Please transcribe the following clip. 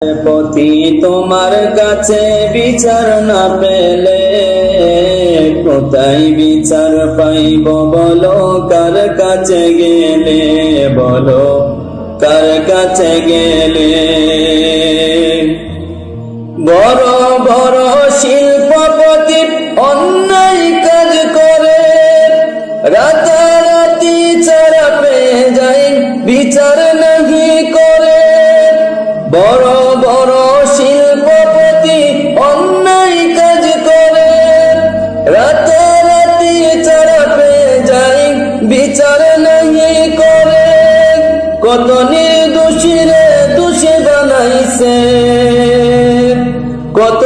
পতি তোমার কাছে বিচার না পেলে কোথায় বিচার পাইব বলো, কার কাছে গেলে বলো, কার কাছে গেলে। বড় বড় শিল্পপতি অন্যায় কাজ করে রাতারাতি ছাড়া পেয়ে যায়, বিচার নাহি করে। বড় বড় শিল্পপতি অন্যায় কাজ করে রাতারাতি ছাড়া পেয়ে যায়, বিচার নাহি করে। কত নির্দোষীরে দোষী বানাইছে, কত